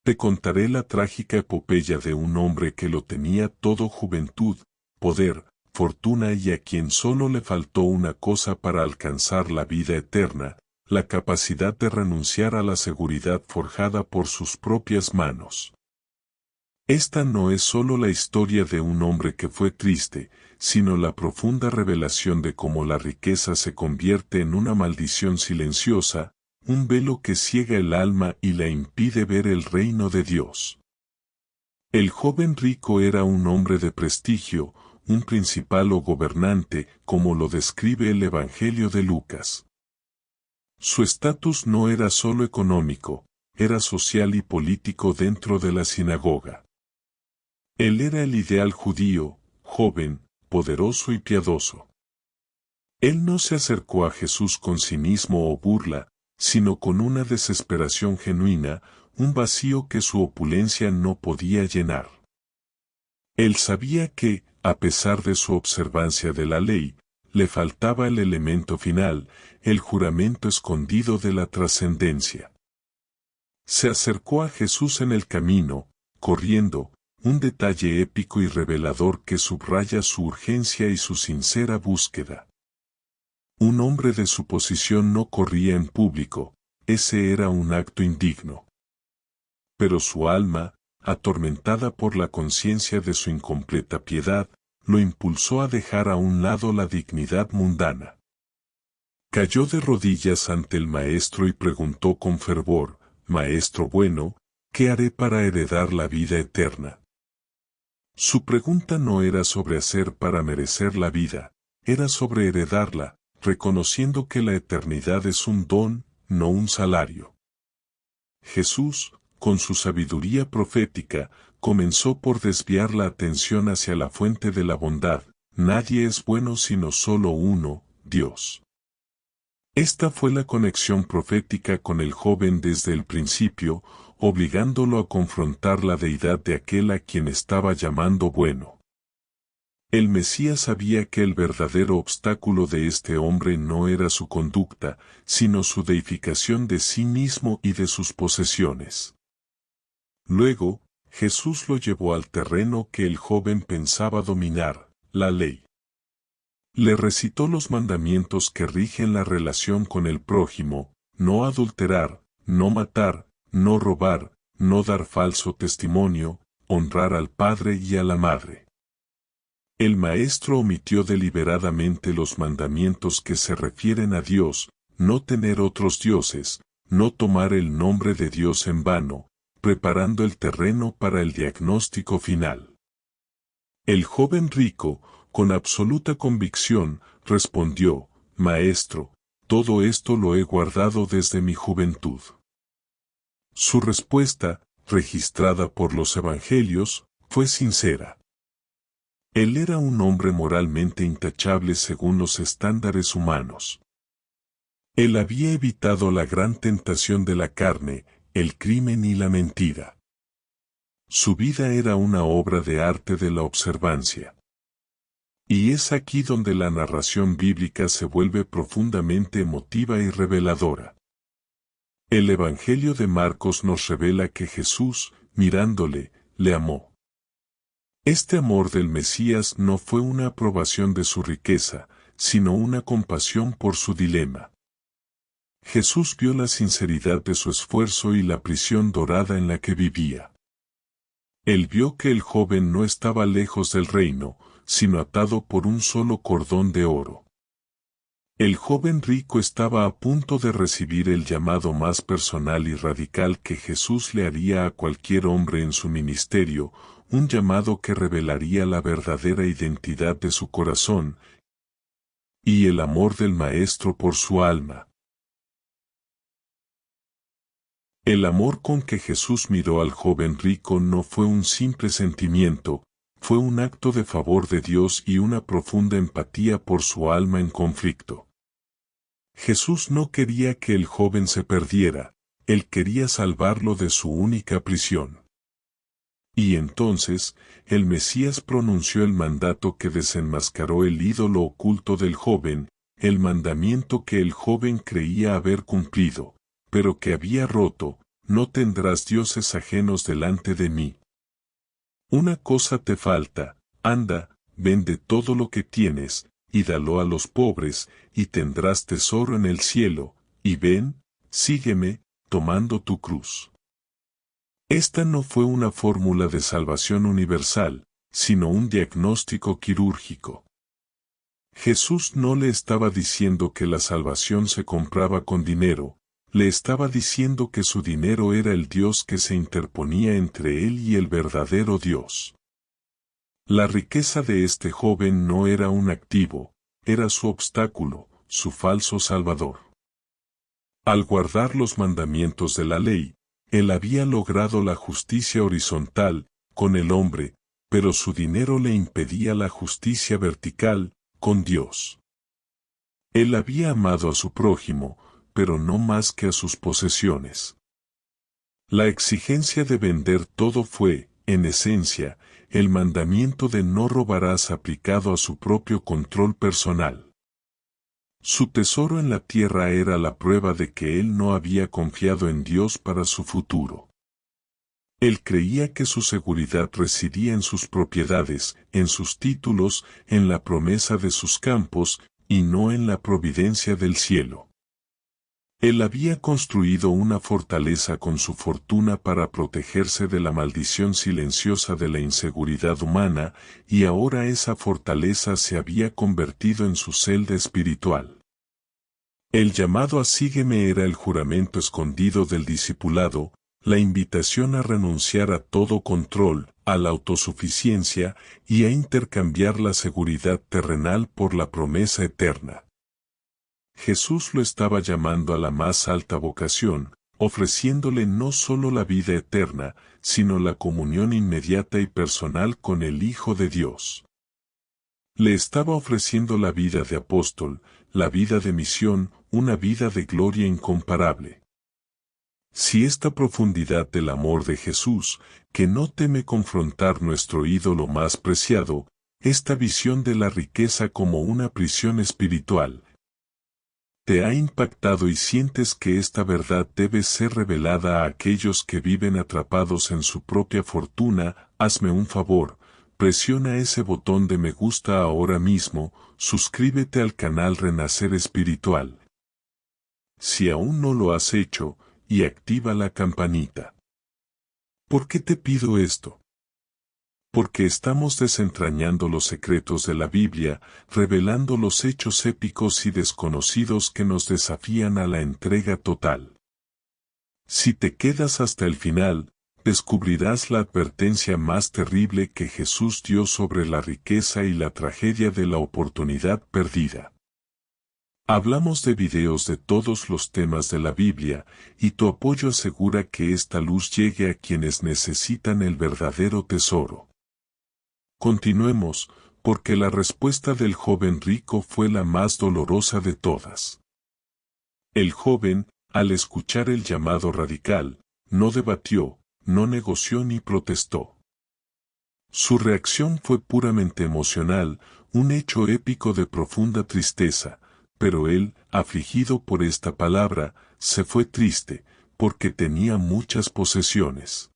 Te contaré la trágica epopeya de un hombre que lo tenía todo: juventud, poder, fortuna, y a quien solo le faltó una cosa para alcanzar la vida eterna: la capacidad de renunciar a la seguridad forjada por sus propias manos. Esta no es solo la historia de un hombre que fue triste, sino la profunda revelación de cómo la riqueza se convierte en una maldición silenciosa, un velo que ciega el alma y la impide ver el reino de Dios. El joven rico era un hombre de prestigio, un principal o gobernante, como lo describe el Evangelio de Lucas. Su estatus no era solo económico, era social y político dentro de la sinagoga. Él era el ideal judío, joven, poderoso y piadoso. Él no se acercó a Jesús con cinismo o burla, sino con una desesperación genuina, un vacío que su opulencia no podía llenar. Él sabía que, a pesar de su observancia de la ley, le faltaba el elemento final, el juramento escondido de la trascendencia. Se acercó a Jesús en el camino, corriendo, un detalle épico y revelador que subraya su urgencia y su sincera búsqueda. Un hombre de su posición no corría en público, ese era un acto indigno. Pero su alma, atormentada por la conciencia de su incompleta piedad, lo impulsó a dejar a un lado la dignidad mundana. Cayó de rodillas ante el Maestro y preguntó con fervor: «Maestro bueno, ¿qué haré para heredar la vida eterna?». Su pregunta no era sobre hacer para merecer la vida, era sobre heredarla, reconociendo que la eternidad es un don, no un salario. Jesús, con su sabiduría profética, comenzó por desviar la atención hacia la fuente de la bondad: nadie es bueno sino solo uno, Dios. Esta fue la conexión profética con el joven desde el principio, obligándolo a confrontar la deidad de aquel a quien estaba llamando bueno. El Mesías sabía que el verdadero obstáculo de este hombre no era su conducta, sino su deificación de sí mismo y de sus posesiones. Luego, Jesús lo llevó al terreno que el joven pensaba dominar: la ley. Le recitó los mandamientos que rigen la relación con el prójimo: no adulterar, no matar, no robar, no dar falso testimonio, honrar al padre y a la madre. El Maestro omitió deliberadamente los mandamientos que se refieren a Dios: no tener otros dioses, no tomar el nombre de Dios en vano, preparando el terreno para el diagnóstico final. El joven rico, con absoluta convicción, respondió: «Maestro, todo esto lo he guardado desde mi juventud». Su respuesta, registrada por los evangelios, fue sincera. Él era un hombre moralmente intachable según los estándares humanos. Él había evitado la gran tentación de la carne, el crimen y la mentira. Su vida era una obra de arte de la observancia. Y es aquí donde la narración bíblica se vuelve profundamente emotiva y reveladora. El Evangelio de Marcos nos revela que Jesús, mirándole, le amó. Este amor del Mesías no fue una aprobación de su riqueza, sino una compasión por su dilema. Jesús vio la sinceridad de su esfuerzo y la prisión dorada en la que vivía. Él vio que el joven no estaba lejos del reino, sino atado por un solo cordón de oro. El joven rico estaba a punto de recibir el llamado más personal y radical que Jesús le haría a cualquier hombre en su ministerio, un llamado que revelaría la verdadera identidad de su corazón y el amor del Maestro por su alma. El amor con que Jesús miró al joven rico no fue un simple sentimiento, fue un acto de favor de Dios y una profunda empatía por su alma en conflicto. Jesús no quería que el joven se perdiera, él quería salvarlo de su única prisión. Y entonces, el Mesías pronunció el mandato que desenmascaró el ídolo oculto del joven, el mandamiento que el joven creía haber cumplido, pero que había roto: no tendrás dioses ajenos delante de mí. Una cosa te falta, anda, vende todo lo que tienes, y dalo a los pobres, y tendrás tesoro en el cielo, y ven, sígueme, tomando tu cruz. Esta no fue una fórmula de salvación universal, sino un diagnóstico quirúrgico. Jesús no le estaba diciendo que la salvación se compraba con dinero, le estaba diciendo que su dinero era el Dios que se interponía entre él y el verdadero Dios. La riqueza de este joven no era un activo, era su obstáculo, su falso salvador. Al guardar los mandamientos de la ley, él había logrado la justicia horizontal con el hombre, pero su dinero le impedía la justicia vertical con Dios. Él había amado a su prójimo, pero no más que a sus posesiones. La exigencia de vender todo fue, en esencia, el mandamiento de no robarás aplicado a su propio control personal. Su tesoro en la tierra era la prueba de que él no había confiado en Dios para su futuro. Él creía que su seguridad residía en sus propiedades, en sus títulos, en la promesa de sus campos, y no en la providencia del cielo. Él había construido una fortaleza con su fortuna para protegerse de la maldición silenciosa de la inseguridad humana, y ahora esa fortaleza se había convertido en su celda espiritual. El llamado a sígueme era el juramento escondido del discipulado, la invitación a renunciar a todo control, a la autosuficiencia y a intercambiar la seguridad terrenal por la promesa eterna. Jesús lo estaba llamando a la más alta vocación, ofreciéndole no solo la vida eterna, sino la comunión inmediata y personal con el Hijo de Dios. Le estaba ofreciendo la vida de apóstol, la vida de misión, una vida de gloria incomparable. Si esta profundidad del amor de Jesús, que no teme confrontar nuestro ídolo más preciado, esta visión de la riqueza como una prisión espiritual, te ha impactado y sientes que esta verdad debe ser revelada a aquellos que viven atrapados en su propia fortuna, hazme un favor, presiona ese botón de me gusta ahora mismo, suscríbete al canal Renacer Espiritual. Si aún no lo has hecho, y activa la campanita. ¿Por qué te pido esto? Porque estamos desentrañando los secretos de la Biblia, revelando los hechos épicos y desconocidos que nos desafían a la entrega total. Si te quedas hasta el final, descubrirás la advertencia más terrible que Jesús dio sobre la riqueza y la tragedia de la oportunidad perdida. Hablamos de videos de todos los temas de la Biblia, y tu apoyo asegura que esta luz llegue a quienes necesitan el verdadero tesoro. Continuemos, porque la respuesta del joven rico fue la más dolorosa de todas. El joven, al escuchar el llamado radical, no debatió, no negoció ni protestó. Su reacción fue puramente emocional, un hecho épico de profunda tristeza, pero él, afligido por esta palabra, se fue triste, porque tenía muchas posesiones.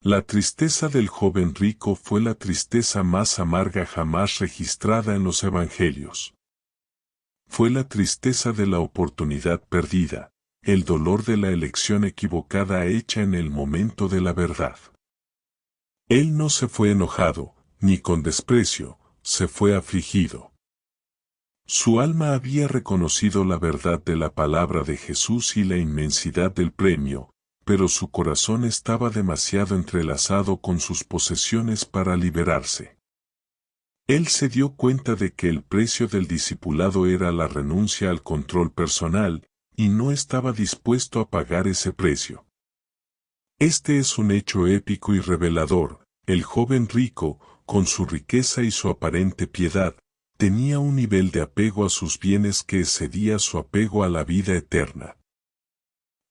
La tristeza del joven rico fue la tristeza más amarga jamás registrada en los evangelios. Fue la tristeza de la oportunidad perdida, el dolor de la elección equivocada hecha en el momento de la verdad. Él no se fue enojado, ni con desprecio, se fue afligido. Su alma había reconocido la verdad de la palabra de Jesús y la inmensidad del premio, pero su corazón estaba demasiado entrelazado con sus posesiones para liberarse. Él se dio cuenta de que el precio del discipulado era la renuncia al control personal, y no estaba dispuesto a pagar ese precio. Este es un hecho épico y revelador. El joven rico, con su riqueza y su aparente piedad, tenía un nivel de apego a sus bienes que excedía su apego a la vida eterna.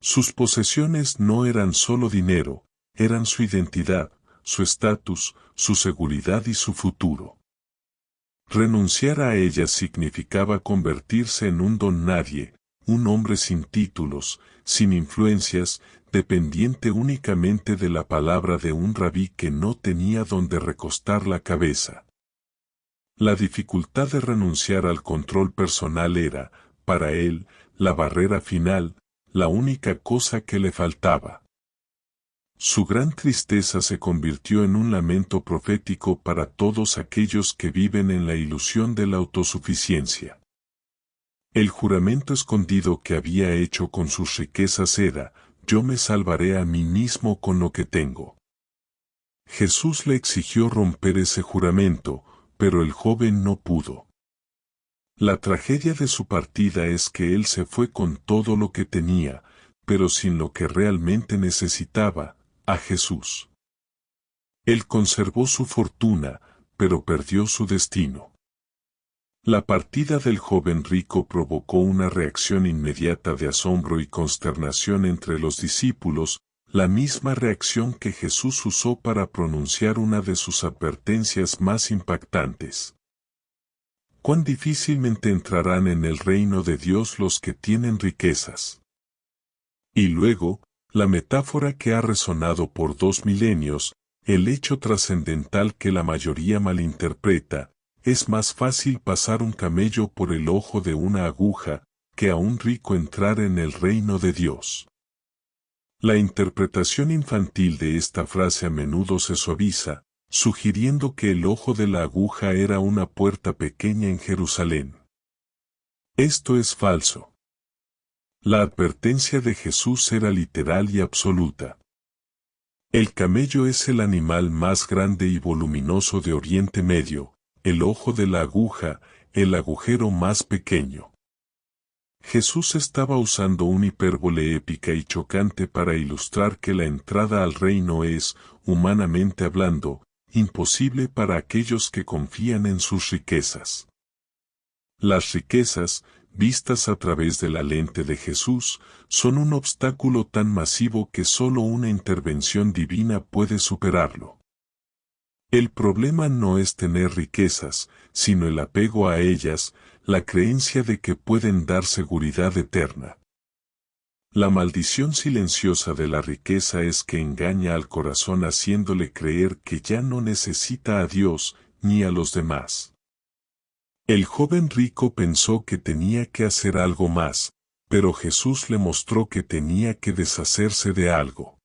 Sus posesiones no eran solo dinero, eran su identidad, su estatus, su seguridad y su futuro. Renunciar a ellas significaba convertirse en un don nadie, un hombre sin títulos, sin influencias, dependiente únicamente de la palabra de un rabí que no tenía donde recostar la cabeza. La dificultad de renunciar al control personal era, para él, la barrera final, la única cosa que le faltaba. Su gran tristeza se convirtió en un lamento profético para todos aquellos que viven en la ilusión de la autosuficiencia. El juramento escondido que había hecho con sus riquezas era, yo me salvaré a mí mismo con lo que tengo. Jesús le exigió romper ese juramento, pero el joven no pudo. La tragedia de su partida es que él se fue con todo lo que tenía, pero sin lo que realmente necesitaba, a Jesús. Él conservó su fortuna, pero perdió su destino. La partida del joven rico provocó una reacción inmediata de asombro y consternación entre los discípulos, la misma reacción que Jesús usó para pronunciar una de sus advertencias más impactantes. Cuán difícilmente entrarán en el reino de Dios los que tienen riquezas. Y luego, la metáfora que ha resonado por 2 milenios, el hecho trascendental que la mayoría malinterpreta, es más fácil pasar un camello por el ojo de una aguja, que a un rico entrar en el reino de Dios. La interpretación infantil de esta frase a menudo se suaviza, sugiriendo que el ojo de la aguja era una puerta pequeña en Jerusalén. Esto es falso. La advertencia de Jesús era literal y absoluta. El camello es el animal más grande y voluminoso de Oriente Medio, el ojo de la aguja, el agujero más pequeño. Jesús estaba usando una hipérbole épica y chocante para ilustrar que la entrada al reino es, humanamente hablando, imposible para aquellos que confían en sus riquezas. Las riquezas, vistas a través de la lente de Jesús, son un obstáculo tan masivo que solo una intervención divina puede superarlo. El problema no es tener riquezas, sino el apego a ellas, la creencia de que pueden dar seguridad eterna. La maldición silenciosa de la riqueza es que engaña al corazón haciéndole creer que ya no necesita a Dios ni a los demás. El joven rico pensó que tenía que hacer algo más, pero Jesús le mostró que tenía que deshacerse de algo.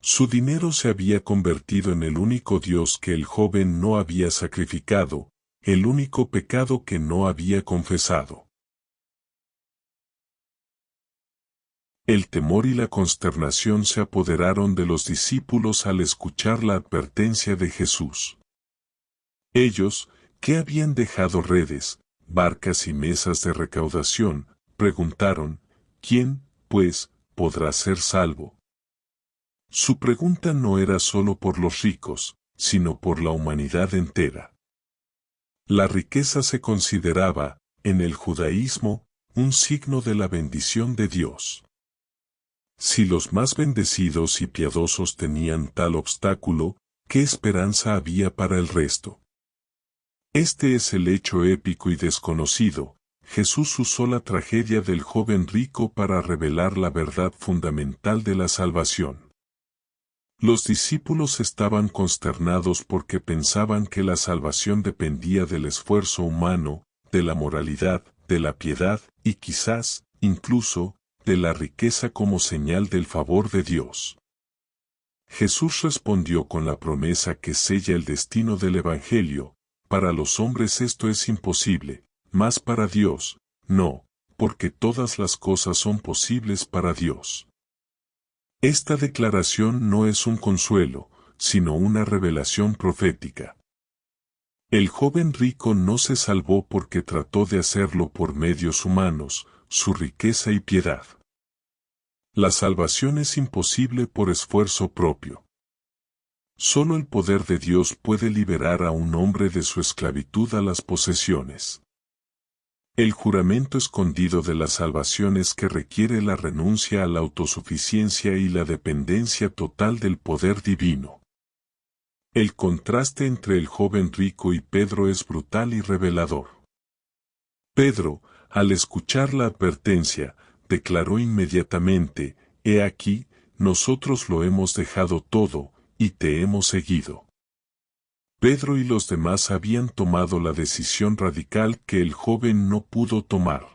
Su dinero se había convertido en el único Dios que el joven no había sacrificado, el único pecado que no había confesado. El temor y la consternación se apoderaron de los discípulos al escuchar la advertencia de Jesús. Ellos, que habían dejado redes, barcas y mesas de recaudación, preguntaron, ¿quién, pues, podrá ser salvo? Su pregunta no era solo por los ricos, sino por la humanidad entera. La riqueza se consideraba, en el judaísmo, un signo de la bendición de Dios. Si los más bendecidos y piadosos tenían tal obstáculo, ¿qué esperanza había para el resto? Este es el hecho épico y desconocido. Jesús usó la tragedia del joven rico para revelar la verdad fundamental de la salvación. Los discípulos estaban consternados porque pensaban que la salvación dependía del esfuerzo humano, de la moralidad, de la piedad, y quizás, incluso, de la riqueza como señal del favor de Dios. Jesús respondió con la promesa que sella el destino del Evangelio: para los hombres esto es imposible, mas para Dios, no, porque todas las cosas son posibles para Dios. Esta declaración no es un consuelo, sino una revelación profética. El joven rico no se salvó porque trató de hacerlo por medios humanos, su riqueza y piedad. La salvación es imposible por esfuerzo propio. Solo el poder de Dios puede liberar a un hombre de su esclavitud a las posesiones. El juramento escondido de la salvación es que requiere la renuncia a la autosuficiencia y la dependencia total del poder divino. El contraste entre el joven rico y Pedro es brutal y revelador. Pedro, al escuchar la advertencia, declaró inmediatamente, «He aquí, nosotros lo hemos dejado todo, y te hemos seguido». Pedro y los demás habían tomado la decisión radical que el joven no pudo tomar.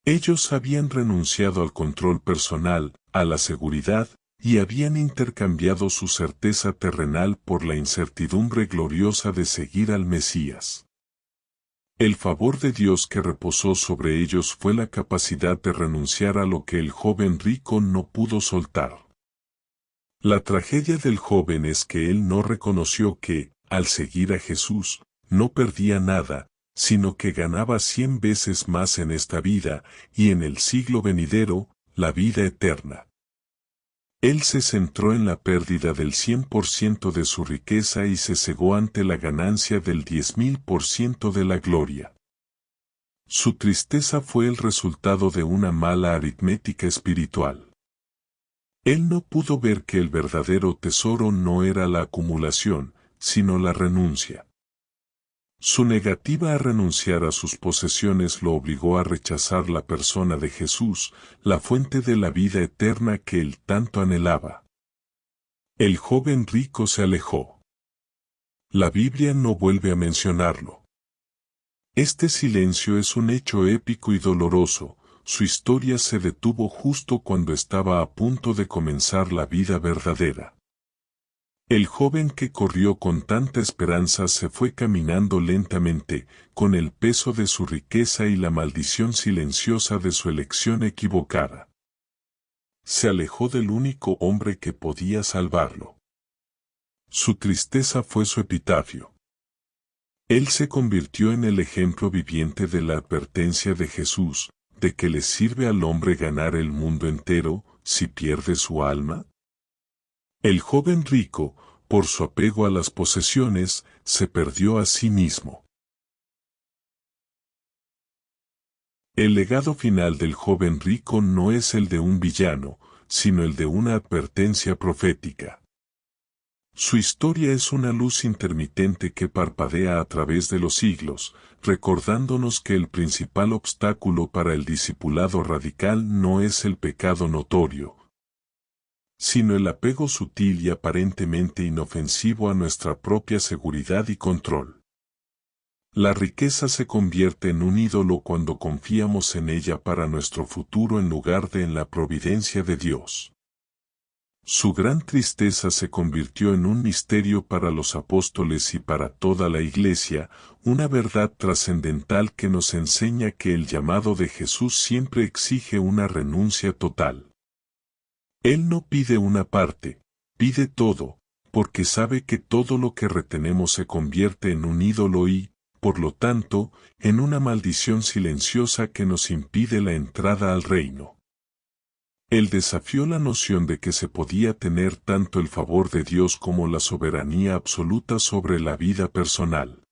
Ellos habían renunciado al control personal, a la seguridad, y habían intercambiado su certeza terrenal por la incertidumbre gloriosa de seguir al Mesías. El favor de Dios que reposó sobre ellos fue la capacidad de renunciar a lo que el joven rico no pudo soltar. La tragedia del joven es que él no reconoció que, al seguir a Jesús, no perdía nada, sino que ganaba 100 veces más en esta vida, y en el siglo venidero, la vida eterna. Él se centró en la pérdida del 100% de su riqueza y se cegó ante la ganancia del 10.000% de la gloria. Su tristeza fue el resultado de una mala aritmética espiritual. Él no pudo ver que el verdadero tesoro no era la acumulación, sino la renuncia. Su negativa a renunciar a sus posesiones lo obligó a rechazar la persona de Jesús, la fuente de la vida eterna que él tanto anhelaba. El joven rico se alejó. La Biblia no vuelve a mencionarlo. Este silencio es un hecho épico y doloroso. Su historia se detuvo justo cuando estaba a punto de comenzar la vida verdadera. El joven que corrió con tanta esperanza se fue caminando lentamente, con el peso de su riqueza y la maldición silenciosa de su elección equivocada. Se alejó del único hombre que podía salvarlo. Su tristeza fue su epitafio. Él se convirtió en el ejemplo viviente de la advertencia de Jesús, ¿de qué le sirve al hombre ganar el mundo entero, si pierde su alma? El joven rico, por su apego a las posesiones, se perdió a sí mismo. El legado final del joven rico no es el de un villano, sino el de una advertencia profética. Su historia es una luz intermitente que parpadea a través de los siglos, recordándonos que el principal obstáculo para el discipulado radical no es el pecado notorio, sino el apego sutil y aparentemente inofensivo a nuestra propia seguridad y control. La riqueza se convierte en un ídolo cuando confiamos en ella para nuestro futuro en lugar de en la providencia de Dios. Su gran tristeza se convirtió en un misterio para los apóstoles y para toda la Iglesia, una verdad trascendental que nos enseña que el llamado de Jesús siempre exige una renuncia total. Él no pide una parte, pide todo, porque sabe que todo lo que retenemos se convierte en un ídolo y, por lo tanto, en una maldición silenciosa que nos impide la entrada al reino. Él desafió la noción de que se podía tener tanto el favor de Dios como la soberanía absoluta sobre la vida personal.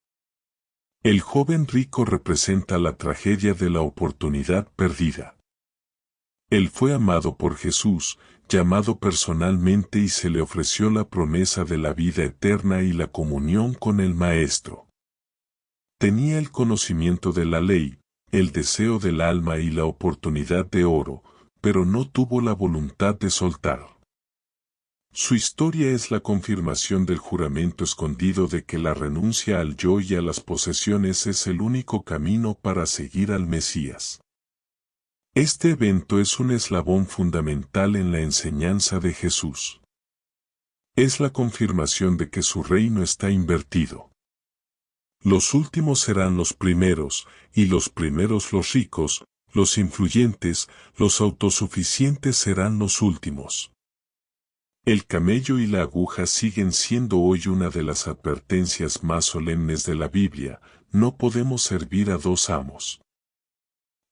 El joven rico representa la tragedia de la oportunidad perdida. Él fue amado por Jesús, llamado personalmente y se le ofreció la promesa de la vida eterna y la comunión con el Maestro. Tenía el conocimiento de la ley, el deseo del alma y la oportunidad de oro, pero no tuvo la voluntad de soltar. Su historia es la confirmación del juramento escondido de que la renuncia al yo y a las posesiones es el único camino para seguir al Mesías. Este evento es un eslabón fundamental en la enseñanza de Jesús. Es la confirmación de que su reino está invertido. Los últimos serán los primeros, y los primeros los ricos, los influyentes, los autosuficientes serán los últimos. El camello y la aguja siguen siendo hoy una de las advertencias más solemnes de la Biblia, no podemos servir a dos amos.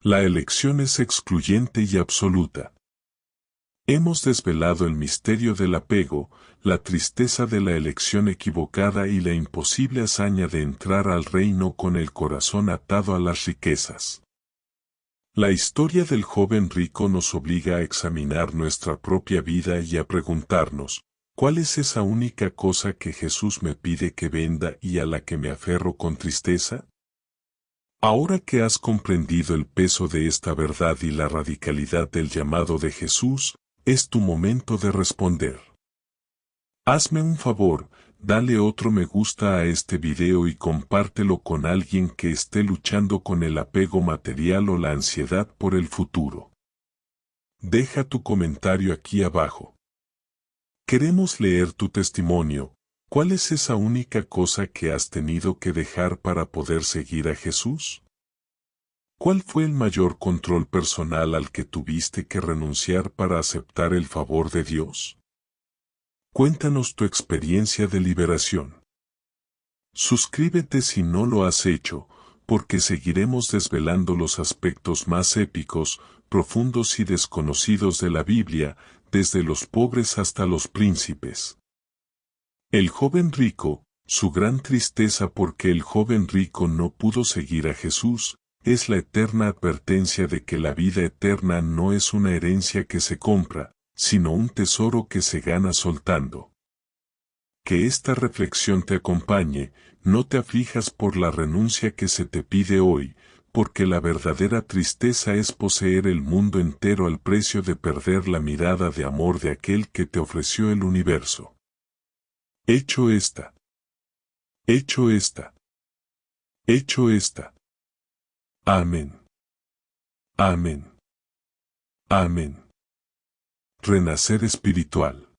La elección es excluyente y absoluta. Hemos desvelado el misterio del apego, la tristeza de la elección equivocada y la imposible hazaña de entrar al reino con el corazón atado a las riquezas. La historia del joven rico nos obliga a examinar nuestra propia vida y a preguntarnos, ¿cuál es esa única cosa que Jesús me pide que venda y a la que me aferro con tristeza? Ahora que has comprendido el peso de esta verdad y la radicalidad del llamado de Jesús, es tu momento de responder. Hazme un favor, dale otro me gusta a este video y compártelo con alguien que esté luchando con el apego material o la ansiedad por el futuro. Deja tu comentario aquí abajo. Queremos leer tu testimonio. ¿Cuál es esa única cosa que has tenido que dejar para poder seguir a Jesús? ¿Cuál fue el mayor control personal al que tuviste que renunciar para aceptar el favor de Dios? Cuéntanos tu experiencia de liberación. Suscríbete si no lo has hecho, porque seguiremos desvelando los aspectos más épicos, profundos y desconocidos de la Biblia, desde los pobres hasta los príncipes. El joven rico, su gran tristeza porque el joven rico no pudo seguir a Jesús, es la eterna advertencia de que la vida eterna no es una herencia que se compra, sino un tesoro que se gana soltando. Que esta reflexión te acompañe, no te aflijas por la renuncia que se te pide hoy, porque la verdadera tristeza es poseer el mundo entero al precio de perder la mirada de amor de aquel que te ofreció el universo. Hecho está. Hecho está. Hecho está. Amén. Amén. Amén. Renacer espiritual.